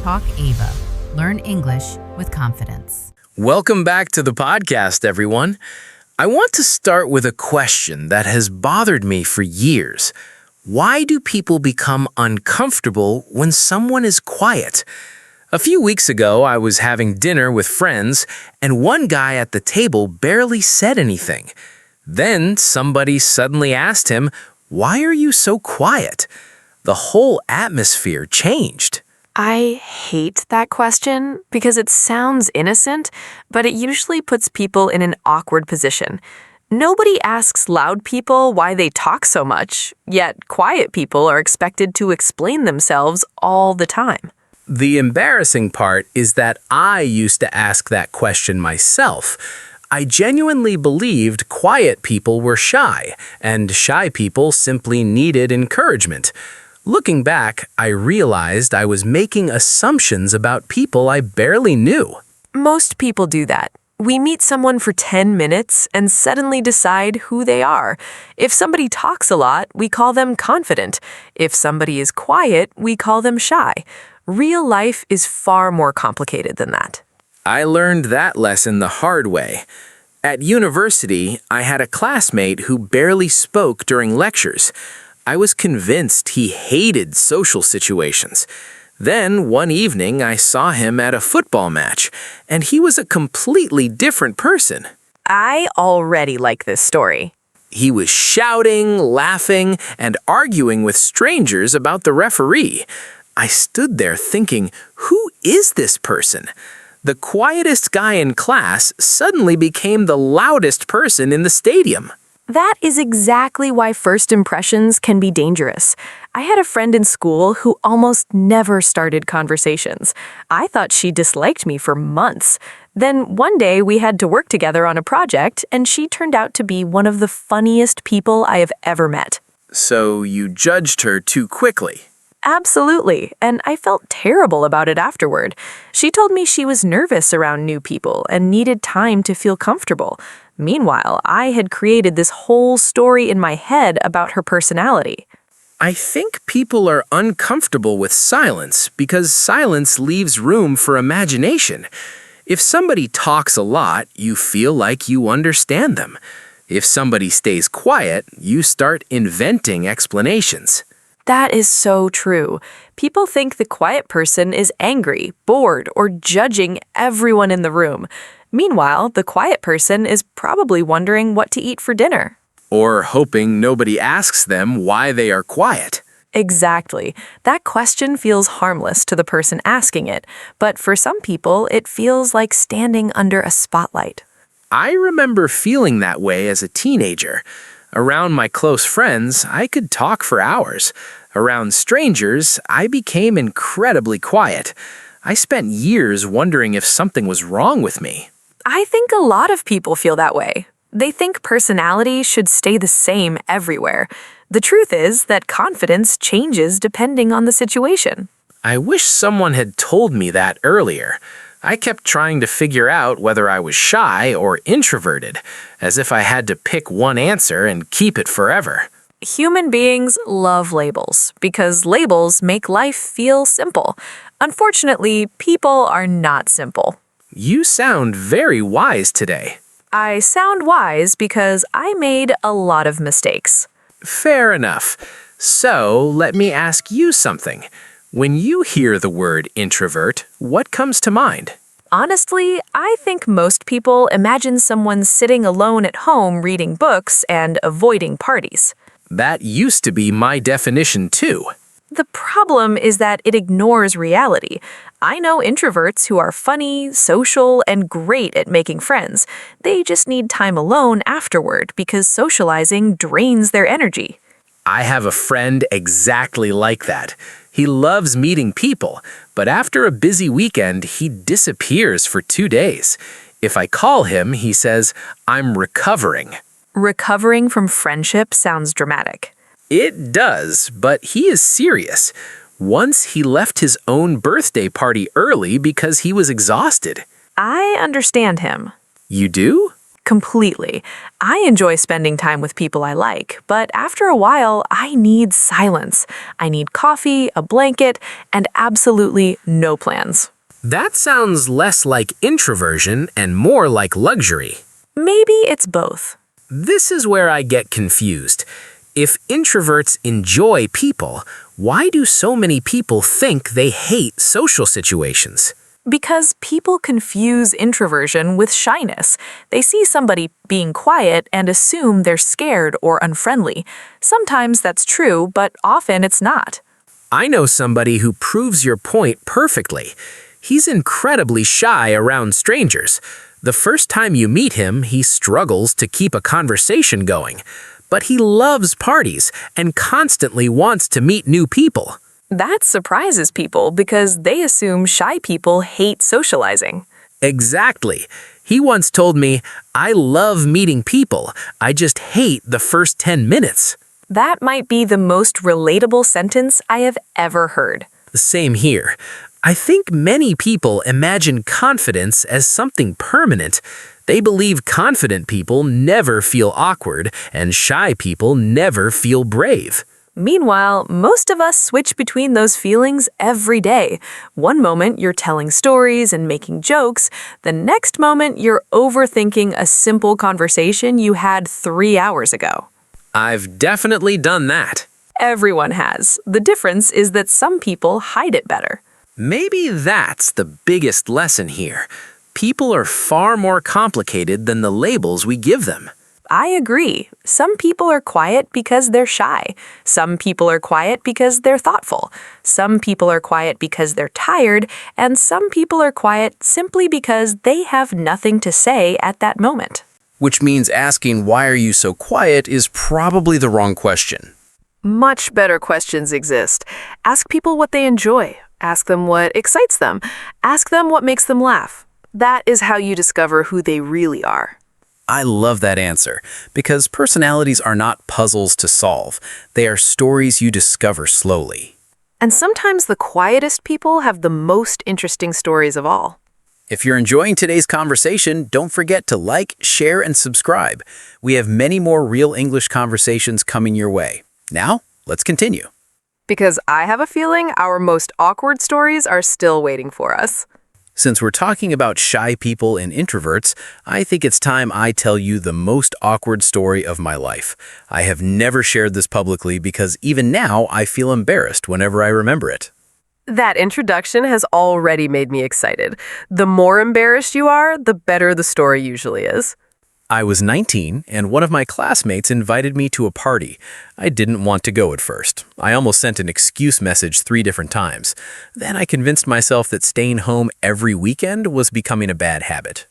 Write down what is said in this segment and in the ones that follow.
Talk Ava. Learn English with confidence. Welcome back to the podcast, everyone. I want to start with a question that has bothered me for years. Why do people become uncomfortable when someone is quiet? A few weeks ago, I was having dinner with friends, and one guy at the table barely said anything. Then somebody suddenly asked him, "Why are you so quiet?" The whole atmosphere changed. I hate that question because it sounds innocent, but it usually puts people in an awkward position. Nobody asks loud people why they talk so much, yet quiet people are expected to explain themselves all the time. The embarrassing part is that I used to ask that question myself. I genuinely believed quiet people were shy, and shy people simply needed encouragement. Looking back, I realized I was making assumptions about people I barely knew. Most people do that. We meet someone for 10 minutes and suddenly decide who they are. If somebody talks a lot, we call them confident. If somebody is quiet, we call them shy. Real life is far more complicated than that. I learned that lesson the hard way. At university, I had a classmate who barely spoke during lectures. I was convinced he hated social situations. Then, one evening, I saw him at a football match, and he was a completely different person. I already like this story. He was shouting, laughing, and arguing with strangers about the referee. I stood there thinking, who is this person? The quietest guy in class suddenly became the loudest person in the stadium. That is exactly why first impressions can be dangerous. I had a friend in school who almost never started conversations. I thought she disliked me for months. Then one day we had to work together on a project, and she turned out to be one of the funniest people I have ever met. So you judged her too quickly. Absolutely, and I felt terrible about it afterward. She told me she was nervous around new people and needed time to feel comfortable. Meanwhile, I had created this whole story in my head about her personality. I think people are uncomfortable with silence because silence leaves room for imagination. If somebody talks a lot, you feel like you understand them. If somebody stays quiet, you start inventing explanations. That is so true. People think the quiet person is angry, bored, or judging everyone in the room. Meanwhile, the quiet person is probably wondering what to eat for dinner. Or hoping nobody asks them why they are quiet. Exactly. That question feels harmless to the person asking it, but for some people, it feels like standing under a spotlight. I remember feeling that way as a teenager. Around my close friends, I could talk for hours. Around strangers, I became incredibly quiet. I spent years wondering if something was wrong with me. I think a lot of people feel that way. They think personality should stay the same everywhere. The truth is that confidence changes depending on the situation. I wish someone had told me that earlier. I kept trying to figure out whether I was shy or introverted, as if I had to pick one answer and keep it forever. Human beings love labels because labels make life feel simple. Unfortunately, people are not simple. You sound very wise today. I sound wise because I made a lot of mistakes. Fair enough. So, let me ask you something. When you hear the word introvert, what comes to mind? Honestly, I think most people imagine someone sitting alone at home reading books and avoiding parties. That used to be my definition too. The problem is that it ignores reality. I know introverts who are funny, social, and great at making friends. They just need time alone afterward because socializing drains their energy. I have a friend exactly like that. He loves meeting people, but after a busy weekend, he disappears for 2 days. If I call him, he says, "I'm recovering." Recovering from friendship sounds dramatic. It does, but he is serious. Once he left his own birthday party early because he was exhausted. I understand him. You do? Completely. I enjoy spending time with people I like, but after a while, I need silence. I need coffee, a blanket, and absolutely no plans. That sounds less like introversion and more like luxury. Maybe it's both. This is where I get confused. If introverts enjoy people, why do so many people think they hate social situations? Because people confuse introversion with shyness. They see somebody being quiet and assume they're scared or unfriendly. Sometimes that's true, but often it's not. I know somebody who proves your point perfectly. He's incredibly shy around strangers. The first time you meet him, he struggles to keep a conversation going. But he loves parties and constantly wants to meet new people. That surprises people because they assume shy people hate socializing. Exactly. He once told me, "I love meeting people. I just hate the first 10 minutes." That might be the most relatable sentence I have ever heard. Same here. I think many people imagine confidence as something permanent. They believe confident people never feel awkward and shy people never feel brave. Meanwhile, most of us switch between those feelings every day. One moment you're telling stories and making jokes. The next moment you're overthinking a simple conversation you had 3 hours ago. I've definitely done that. Everyone has. The difference is that some people hide it better. Maybe that's the biggest lesson here. People are far more complicated than the labels we give them. I agree. Some people are quiet because they're shy. Some people are quiet because they're thoughtful. Some people are quiet because they're tired. And some people are quiet simply because they have nothing to say at that moment. Which means asking why are you so quiet is probably the wrong question. Much better questions exist. Ask people what they enjoy. Ask them what excites them. Ask them what makes them laugh. That is how you discover who they really are. I love that answer, because personalities are not puzzles to solve. They are stories you discover slowly. And sometimes the quietest people have the most interesting stories of all. If you're enjoying today's conversation, don't forget to like, share, and subscribe. We have many more real English conversations coming your way. Now, let's continue. Because I have a feeling our most awkward stories are still waiting for us. Since we're talking about shy people and introverts, I think it's time I tell you the most awkward story of my life. I have never shared this publicly because even now I feel embarrassed whenever I remember it. That introduction has already made me excited. The more embarrassed you are, the better the story usually is. I was 19, and one of my classmates invited me to a party. I didn't want to go at first. I almost sent an excuse message 3 different times. Then I convinced myself that staying home every weekend was becoming a bad habit.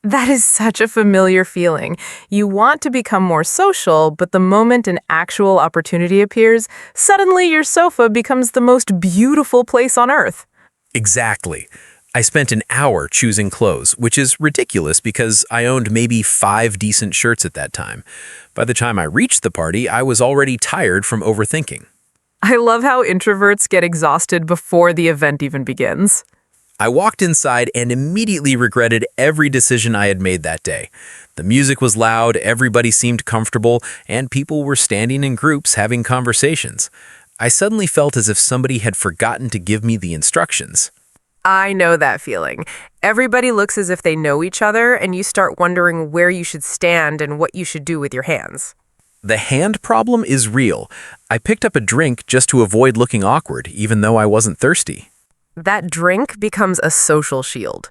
That is such a familiar feeling. You want to become more social, but the moment an actual opportunity appears, suddenly your sofa becomes the most beautiful place on earth. Exactly. I spent an hour choosing clothes, which is ridiculous because I owned maybe 5 decent shirts at that time. By the time I reached the party, I was already tired from overthinking. I love how introverts get exhausted before the event even begins. I walked inside and immediately regretted every decision I had made that day. The music was loud, everybody seemed comfortable, and people were standing in groups having conversations. I suddenly felt as if somebody had forgotten to give me the instructions. I know that feeling. Everybody looks as if they know each other, and you start wondering where you should stand and what you should do with your hands. The hand problem is real. I picked up a drink just to avoid looking awkward, even though I wasn't thirsty. That drink becomes a social shield.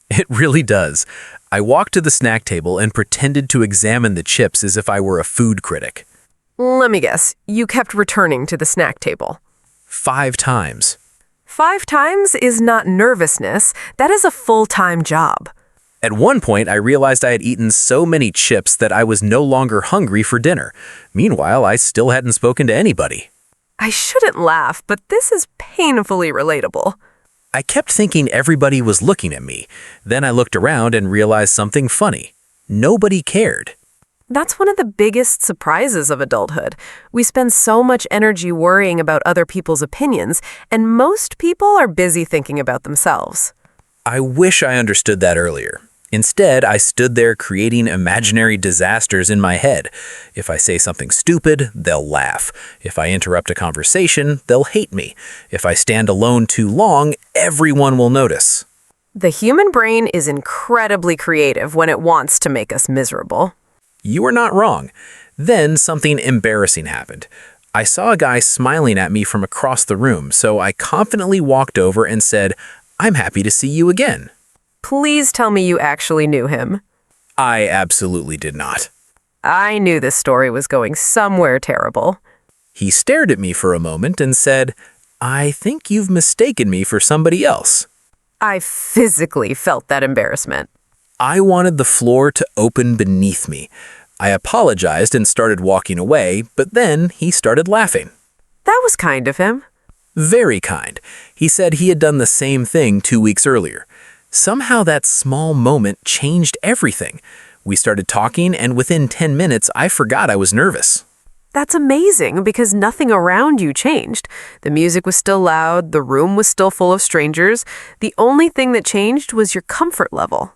It really does. I walked to the snack table and pretended to examine the chips as if I were a food critic. Let me guess, you kept returning to the snack table. 5 times. 5 times is not nervousness, that is a full-time job. At one point, I realized I had eaten so many chips that I was no longer hungry for dinner. Meanwhile, I still hadn't spoken to anybody. I shouldn't laugh, but this is painfully relatable. I kept thinking everybody was looking at me. Then I looked around and realized something funny. Nobody cared. That's one of the biggest surprises of adulthood. We spend so much energy worrying about other people's opinions, and most people are busy thinking about themselves. I wish I understood that earlier. Instead, I stood there creating imaginary disasters in my head. If I say something stupid, they'll laugh. If I interrupt a conversation, they'll hate me. If I stand alone too long, everyone will notice. The human brain is incredibly creative when it wants to make us miserable. You are not wrong. Then something embarrassing happened. I saw a guy smiling at me from across the room, so I confidently walked over and said, "I'm happy to see you again." Please tell me you actually knew him. I absolutely did not. I knew this story was going somewhere terrible. He stared at me for a moment and said, "I think you've mistaken me for somebody else." I physically felt that embarrassment. I wanted the floor to open beneath me. I apologized and started walking away, but then he started laughing. That was kind of him. Very kind. He said he had done the same thing 2 weeks earlier. Somehow that small moment changed everything. We started talking, and within 10 minutes, I forgot I was nervous. That's amazing because nothing around you changed. The music was still loud, the room was still full of strangers. The only thing that changed was your comfort level.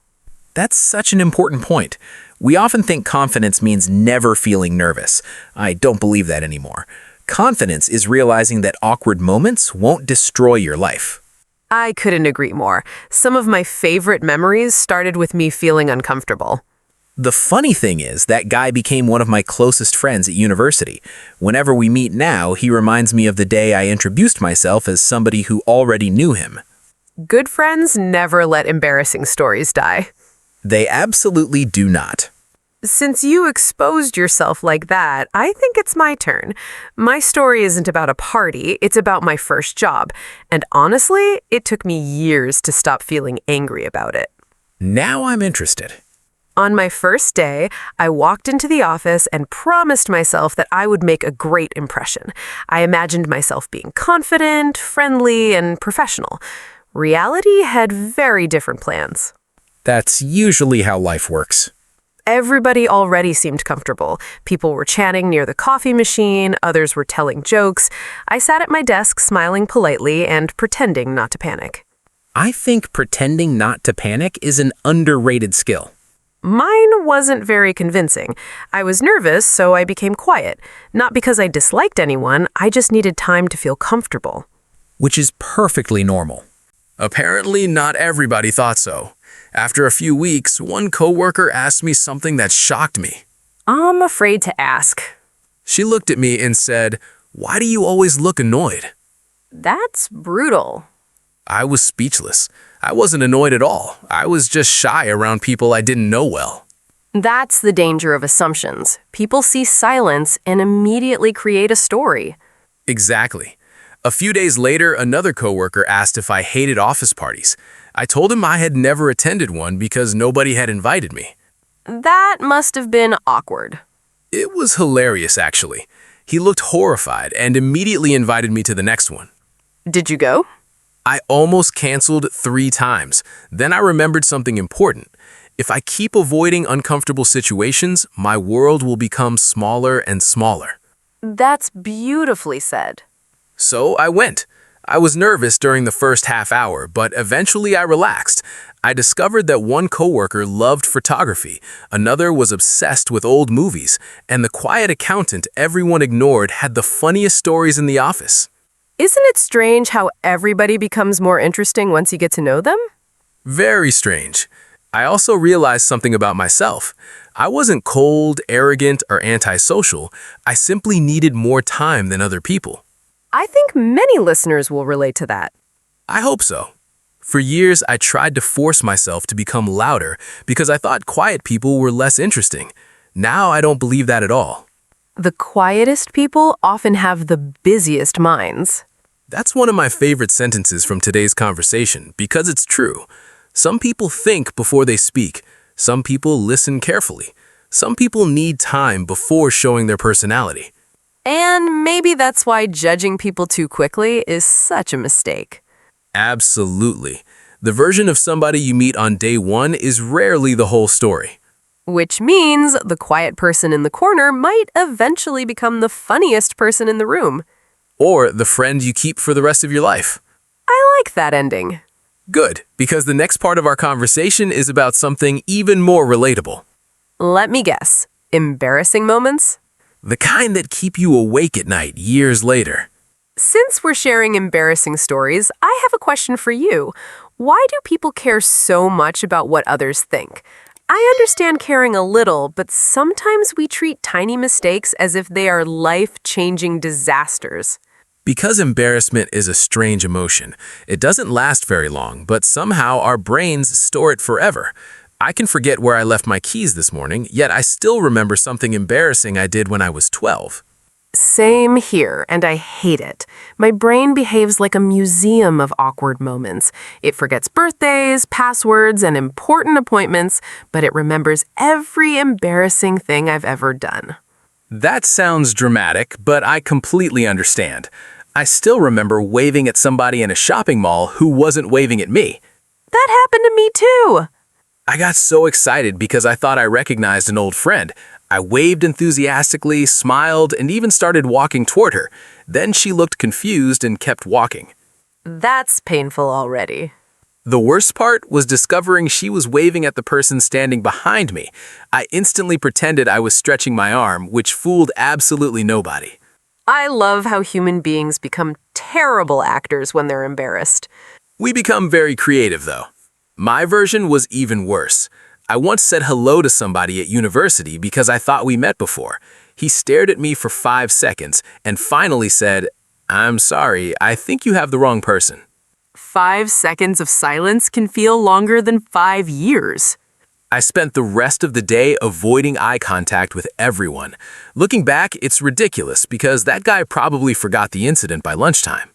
That's such an important point. We often think confidence means never feeling nervous. I don't believe that anymore. Confidence is realizing that awkward moments won't destroy your life. I couldn't agree more. Some of my favorite memories started with me feeling uncomfortable. The funny thing is, that guy became one of my closest friends at university. Whenever we meet now, he reminds me of the day I introduced myself as somebody who already knew him. Good friends never let embarrassing stories die. They absolutely do not. Since you exposed yourself like that, I think it's my turn. My story isn't about a party, it's about my first job. And honestly, it took me years to stop feeling angry about it. Now I'm interested. On my first day, I walked into the office and promised myself that I would make a great impression. I imagined myself being confident, friendly, and professional. Reality had very different plans. That's usually how life works. Everybody already seemed comfortable. People were chatting near the coffee machine, others were telling jokes. I sat at my desk smiling politely and pretending not to panic. I think pretending not to panic is an underrated skill. Mine wasn't very convincing. I was nervous, so I became quiet. Not because I disliked anyone, I just needed time to feel comfortable. Which is perfectly normal. Apparently, not everybody thought so. After a few weeks, one coworker asked me something that shocked me. I'm afraid to ask. She looked at me and said, "Why do you always look annoyed?" That's brutal. I was speechless. I wasn't annoyed at all. I was just shy around people I didn't know well. That's the danger of assumptions. People see silence and immediately create a story. Exactly. A few days later, another coworker asked if I hated office parties. I told him I had never attended one because nobody had invited me. That must have been awkward. It was hilarious, actually. He looked horrified and immediately invited me to the next one. Did you go? I almost canceled 3 times. Then I remembered something important. If I keep avoiding uncomfortable situations, my world will become smaller and smaller. That's beautifully said. So I went. I was nervous during the first half hour, but eventually I relaxed. I discovered that one coworker loved photography, another was obsessed with old movies, and the quiet accountant everyone ignored had the funniest stories in the office. Isn't it strange how everybody becomes more interesting once you get to know them? Very strange. I also realized something about myself. I wasn't cold, arrogant, or antisocial. I simply needed more time than other people. I think many listeners will relate to that. I hope so. For years, I tried to force myself to become louder because I thought quiet people were less interesting. Now I don't believe that at all. The quietest people often have the busiest minds. That's one of my favorite sentences from today's conversation because it's true. Some people think before they speak. Some people listen carefully. Some people need time before showing their personality. And maybe that's why judging people too quickly is such a mistake. Absolutely. The version of somebody you meet on day 1 is rarely the whole story. Which means the quiet person in the corner might eventually become the funniest person in the room. Or the friend you keep for the rest of your life. I like that ending. Good, because the next part of our conversation is about something even more relatable. Let me guess. Embarrassing moments? The kind that keep you awake at night years later. Since we're sharing embarrassing stories, I have a question for you. Why do people care so much about what others think? I understand caring a little, but sometimes we treat tiny mistakes as if they are life-changing disasters. Because embarrassment is a strange emotion, it doesn't last very long, but somehow our brains store it forever. I can forget where I left my keys this morning, yet I still remember something embarrassing I did when I was 12. Same here, and I hate it. My brain behaves like a museum of awkward moments. It forgets birthdays, passwords, and important appointments, but it remembers every embarrassing thing I've ever done. That sounds dramatic, but I completely understand. I still remember waving at somebody in a shopping mall who wasn't waving at me. That happened to me too. I got so excited because I thought I recognized an old friend. I waved enthusiastically, smiled, and even started walking toward her. Then she looked confused and kept walking. That's painful already. The worst part was discovering she was waving at the person standing behind me. I instantly pretended I was stretching my arm, which fooled absolutely nobody. I love how human beings become terrible actors when they're embarrassed. We become very creative, though. My version was even worse. I once said hello to somebody at university because I thought we met before. He stared at me for 5 seconds and finally said, "I'm sorry, I think you have the wrong person." 5 seconds of silence can feel longer than 5 years. I spent the rest of the day avoiding eye contact with everyone. Looking back, it's ridiculous because that guy probably forgot the incident by lunchtime.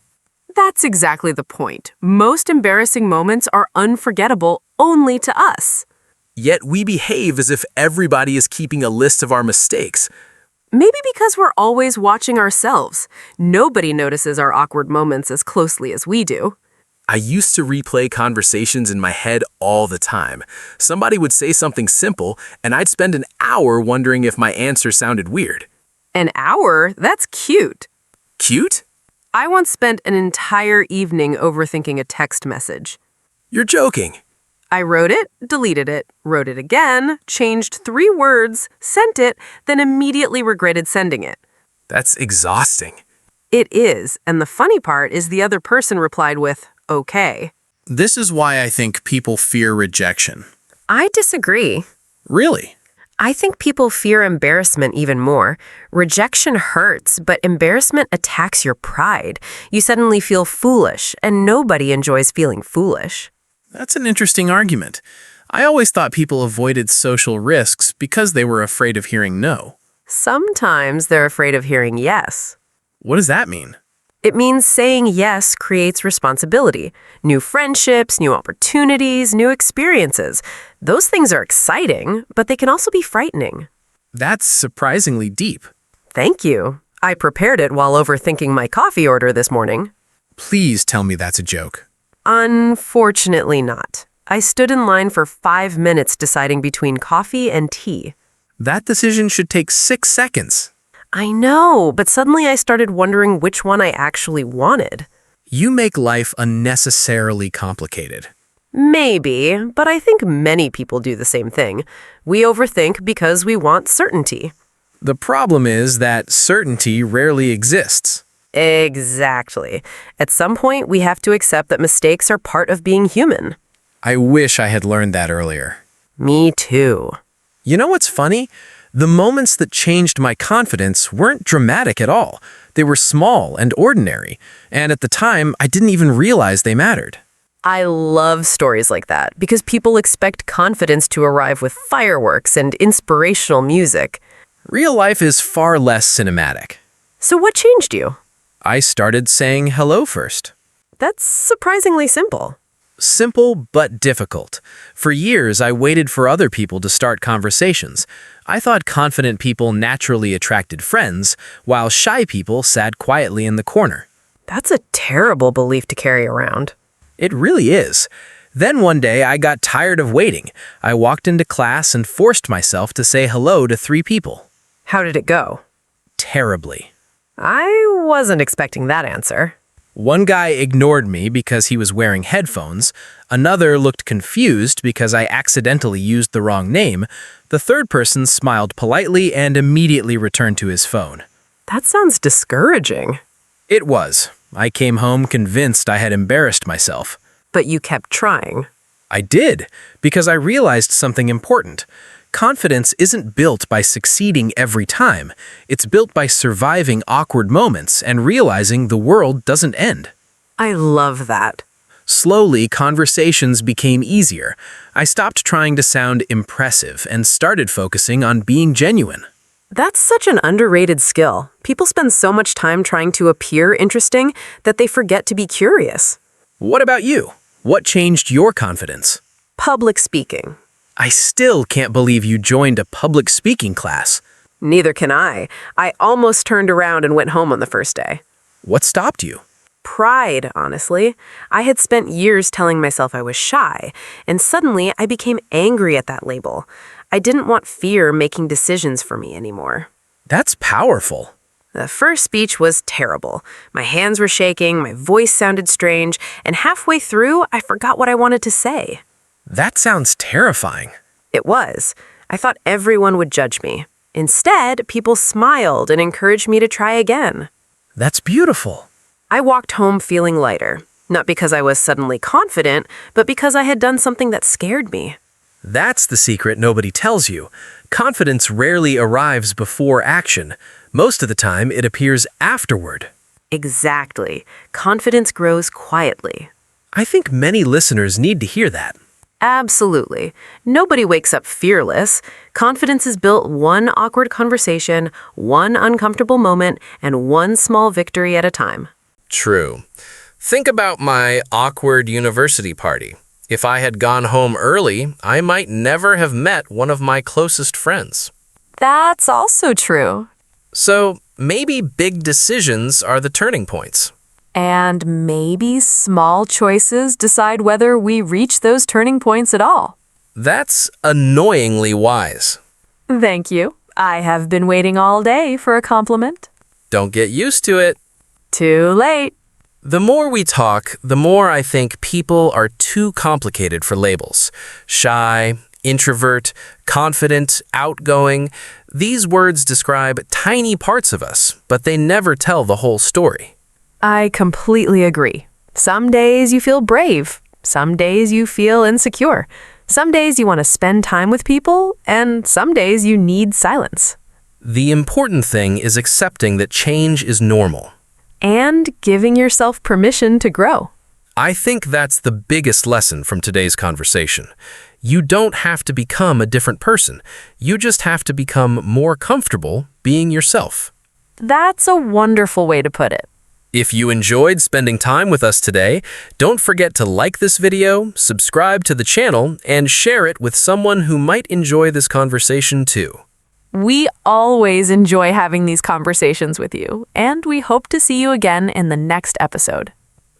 That's exactly the point. Most embarrassing moments are unforgettable only to us. Yet we behave as if everybody is keeping a list of our mistakes. Maybe because we're always watching ourselves. Nobody notices our awkward moments as closely as we do. I used to replay conversations in my head all the time. Somebody would say something simple, and I'd spend an hour wondering if my answer sounded weird. An hour? That's cute. Cute? I once spent an entire evening overthinking a text message. You're joking. I wrote it, deleted it, wrote it again, changed 3 words, sent it, then immediately regretted sending it. That's exhausting. It is, and the funny part is the other person replied with, "Okay." This is why I think people fear rejection. I disagree. Really? I think people fear embarrassment even more. Rejection hurts, but embarrassment attacks your pride. You suddenly feel foolish, and nobody enjoys feeling foolish. That's an interesting argument. I always thought people avoided social risks because they were afraid of hearing no. Sometimes they're afraid of hearing yes. What does that mean? It means saying yes creates responsibility. New friendships, new opportunities, new experiences. Those things are exciting, but they can also be frightening. That's surprisingly deep. Thank you. I prepared it while overthinking my coffee order this morning. Please tell me that's a joke. Unfortunately not. I stood in line for 5 minutes deciding between coffee and tea. That decision should take 6 seconds. I know, but suddenly I started wondering which one I actually wanted. You make life unnecessarily complicated. Maybe, but I think many people do the same thing. We overthink because we want certainty. The problem is that certainty rarely exists. Exactly. At some point, we have to accept that mistakes are part of being human. I wish I had learned that earlier. Me too. You know what's funny? The moments that changed my confidence weren't dramatic at all. They were small and ordinary, and at the time, I didn't even realize they mattered. I love stories like that because people expect confidence to arrive with fireworks and inspirational music. Real life is far less cinematic. So what changed you? I started saying hello first. That's surprisingly simple. Simple but difficult. For years, I waited for other people to start conversations. I thought confident people naturally attracted friends, while shy people sat quietly in the corner. That's a terrible belief to carry around. It really is. Then one day, I got tired of waiting. I walked into class and forced myself to say hello to 3 people. How did it go? Terribly. I wasn't expecting that answer. One guy ignored me because he was wearing headphones, another looked confused because I accidentally used the wrong name, the third person smiled politely and immediately returned to his phone. That sounds discouraging. It was. I came home convinced I had embarrassed myself. But you kept trying. I did, because I realized something important. Confidence isn't built by succeeding every time. It's built by surviving awkward moments and realizing the world doesn't end. I love that. Slowly, conversations became easier. I stopped trying to sound impressive and started focusing on being genuine. That's such an underrated skill. People spend so much time trying to appear interesting that they forget to be curious. What about you? What changed your confidence? Public speaking. I still can't believe you joined a public speaking class. Neither can I. I almost turned around and went home on the first day. What stopped you? Pride, honestly. I had spent years telling myself I was shy, and suddenly I became angry at that label. I didn't want fear making decisions for me anymore. That's powerful. The first speech was terrible. My hands were shaking, my voice sounded strange, and halfway through, I forgot what I wanted to say. That sounds terrifying. It was. I thought everyone would judge me. Instead, people smiled and encouraged me to try again. That's beautiful. I walked home feeling lighter, not because I was suddenly confident, but because I had done something that scared me. That's the secret nobody tells you. Confidence rarely arrives before action. Most of the time, it appears afterward. Exactly. Confidence grows quietly. I think many listeners need to hear that. Absolutely. Nobody wakes up fearless. Confidence is built one awkward conversation, one uncomfortable moment, and one small victory at a time. True. Think about my awkward university party. If I had gone home early, I might never have met one of my closest friends. That's also true. So maybe big decisions are the turning points. And maybe small choices decide whether we reach those turning points at all. That's annoyingly wise. Thank you. I have been waiting all day for a compliment. Don't get used to it. Too late. The more we talk, the more I think people are too complicated for labels. Shy, introvert, confident, outgoing. These words describe tiny parts of us, but they never tell the whole story. I completely agree. Some days you feel brave. Some days you feel insecure. Some days you want to spend time with people, and some days you need silence. The important thing is accepting that change is normal. And giving yourself permission to grow. I think that's the biggest lesson from today's conversation. You don't have to become a different person. You just have to become more comfortable being yourself. That's a wonderful way to put it. If you enjoyed spending time with us today, don't forget to like this video, subscribe to the channel, and share it with someone who might enjoy this conversation too. We always enjoy having these conversations with you, and we hope to see you again in the next episode.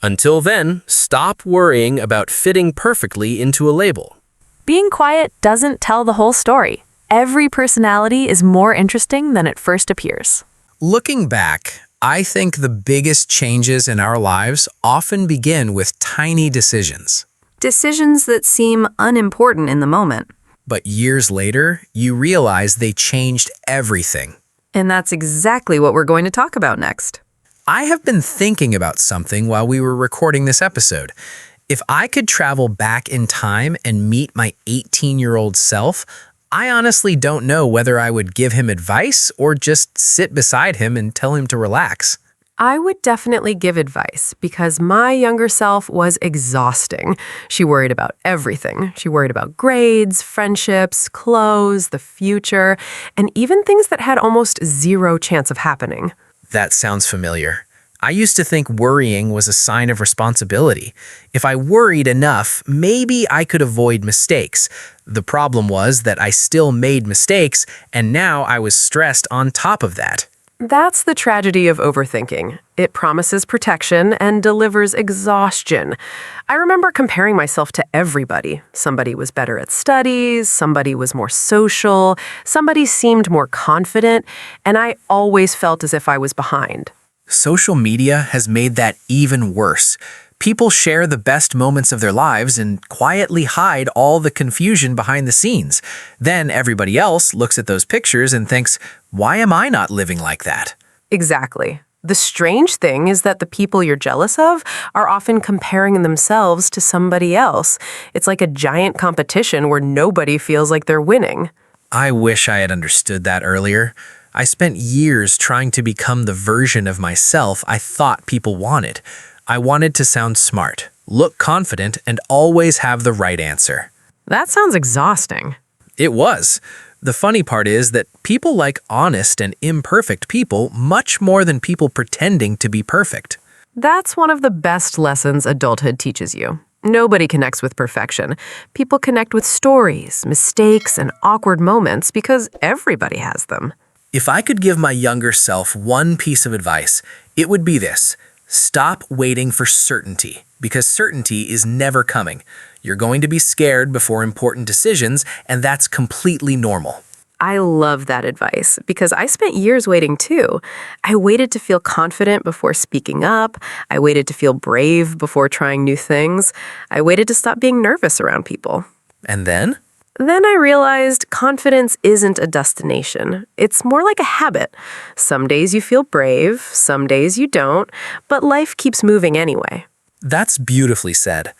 Until then, stop worrying about fitting perfectly into a label. Being quiet doesn't tell the whole story. Every personality is more interesting than it first appears. Looking back, I think the biggest changes in our lives often begin with tiny decisions. Decisions that seem unimportant in the moment. But years later, you realize they changed everything. And that's exactly what we're going to talk about next. I have been thinking about something while we were recording this episode. If I could travel back in time and meet my 18-year-old self, I honestly don't know whether I would give him advice or just sit beside him and tell him to relax. I would definitely give advice because my younger self was exhausting. She worried about everything. She worried about grades, friendships, clothes, the future, and even things that had almost zero chance of happening. That sounds familiar. I used to think worrying was a sign of responsibility. If I worried enough, maybe I could avoid mistakes. The problem was that I still made mistakes, and now I was stressed on top of that. That's the tragedy of overthinking. It promises protection and delivers exhaustion. I remember comparing myself to everybody. Somebody was better at studies, somebody was more social, somebody seemed more confident, and I always felt as if I was behind. Social media has made that even worse. People share the best moments of their lives and quietly hide all the confusion behind the scenes. Then everybody else looks at those pictures and thinks, why am I not living like that? Exactly. The strange thing is that the people you're jealous of are often comparing themselves to somebody else. It's like a giant competition where nobody feels like they're winning. I wish I had understood that earlier. I spent years trying to become the version of myself I thought people wanted. I wanted to sound smart, look confident, and always have the right answer. That sounds exhausting. It was. The funny part is that people like honest and imperfect people much more than people pretending to be perfect. That's one of the best lessons adulthood teaches you. Nobody connects with perfection. People connect with stories, mistakes, and awkward moments because everybody has them. If I could give my younger self one piece of advice, it would be this. Stop waiting for certainty, because certainty is never coming. You're going to be scared before important decisions, and that's completely normal. I love that advice because I spent years waiting too. I waited to feel confident before speaking up. I waited to feel brave before trying new things. I waited to stop being nervous around people. And then? Then I realized confidence isn't a destination. It's more like a habit. Some days you feel brave, some days you don't, but life keeps moving anyway. That's beautifully said.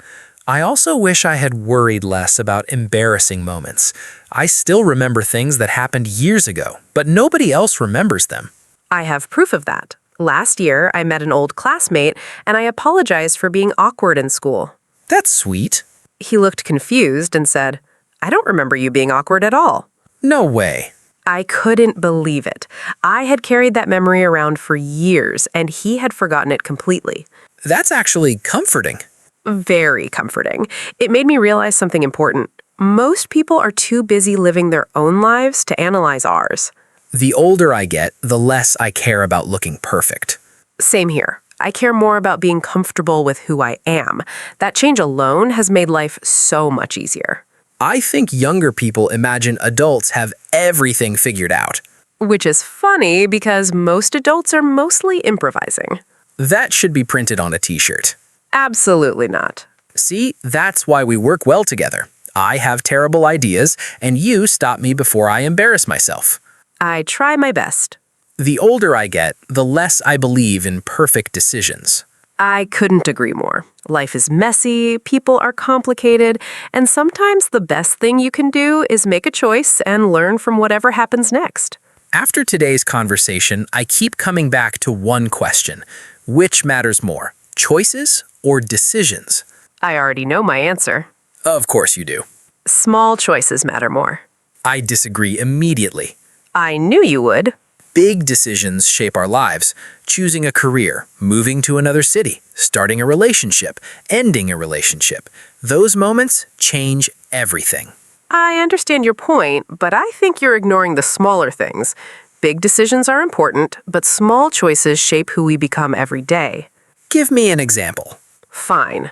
I also wish I had worried less about embarrassing moments. I still remember things that happened years ago, but nobody else remembers them. I have proof of that. Last year, I met an old classmate, and I apologized for being awkward in school. That's sweet. He looked confused and said, I don't remember you being awkward at all. No way. I couldn't believe it. I had carried that memory around for years, and he had forgotten it completely. That's actually comforting. Very comforting. It made me realize something important. Most people are too busy living their own lives to analyze ours. The older I get, the less I care about looking perfect. Same here. I care more about being comfortable with who I am. That change alone has made life so much easier. I think younger people imagine adults have everything figured out. Which is funny because most adults are mostly improvising. That should be printed on a t-shirt. Absolutely not. See, that's why we work well together. I have terrible ideas, and you stop me before I embarrass myself. I try my best. The older I get, the less I believe in perfect decisions. I couldn't agree more. Life is messy, people are complicated, and sometimes the best thing you can do is make a choice and learn from whatever happens next. After today's conversation, I keep coming back to one question. Which matters more, choices or decisions? I already know my answer. Of course you do. Small choices matter more. I disagree immediately. I knew you would. Big decisions shape our lives. Choosing a career, moving to another city, starting a relationship, ending a relationship. Those moments change everything. I understand your point, but I think you're ignoring the smaller things. Big decisions are important, but small choices shape who we become every day. Give me an example. Fine.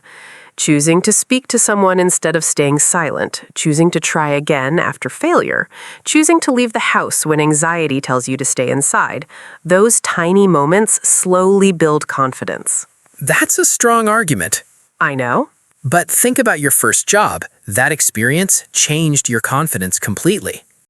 Choosing to speak to someone instead of staying silent, choosing to try again after failure, choosing to leave the house when anxiety tells you to stay inside. Those tiny moments slowly build confidence. That's a strong argument. I know. But think about your first job. That experience changed your confidence completely.